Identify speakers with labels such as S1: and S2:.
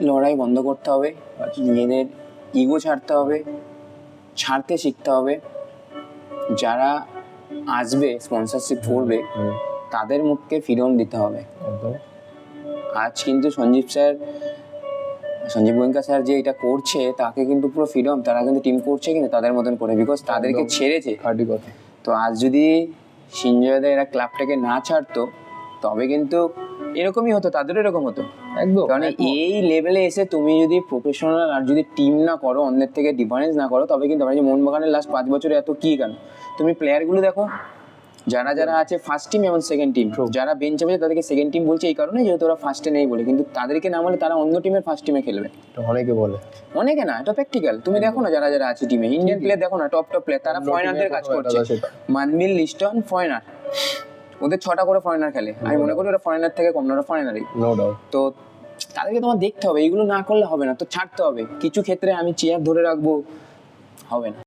S1: লড়াই বন্ধ করতে হবে, নিজেদের ইগো ছাড়তে হবে, ছাড়তে শিখতে হবে। যারা আসবে স্পন্সরশিপ করবে তাদের মুখকে ফ্রিডম দিতে হবে। আজ কিন্তু সঞ্জীব গোয়েঙ্কা স্যার যে এটা করছে তাকে কিন্তু পুরো ফ্রিডম, তারা কিন্তু টিম করছে কিন্তু তাদের মতন করে, বিকজ তাদেরকে ছেড়েছে। তো আজ যদি সিনজয়দা এরা ক্লাবটাকে না ছাড়তো তবে কিন্তু এরকমই হতো, তাদেরও এরকম হতো একদম। কারণ এই লেভেলে এসে তুমি যদি প্রফেশনাল আর যদি টিম না করো, অন্যের থেকে ডিফারেন্স না করো, তবে কিন্তু আমরা যে মোহনবাগানের লাস্ট 5 বছরে এত কি কেন, তুমি প্লেয়ারগুলো দেখো যারা যারা আছে ফার্স্ট টিম এবং সেকেন্ড টিম, যারা বেঞ্চে বসে তাদেরকে সেকেন্ড টিম বলছে এই কারণে যেহেতু ওরা ফার্স্টে নেই বলে, কিন্তু তাদেরকে নামালে তারা অন্য টিমের ফার্স্ট টিমে খেলবে।
S2: অনেকে বলে,
S1: অনেকে না, এটা প্র্যাকটিক্যাল। তুমি দেখো না যারা যারা আছে টিমে, ইন্ডিয়ান প্লেয়ার দেখো না, টপ প্লেয়ার, তারা ফরেনারদের কাজ করছে। মানবিল, লিস্টন ফরেনার, ওদের 6টা করে ফরেনার খেলে। আমি মনে করি ওরা ফরেনার থেকে কম না, ওরা ফরেনারই। তো তাদেরকে তোমার দেখতে হবে, এইগুলো না করলে হবে না, তো ছাড়তে হবে। কিছু ক্ষেত্রে আমি চেয়ার ধরে রাখবো, হবে না।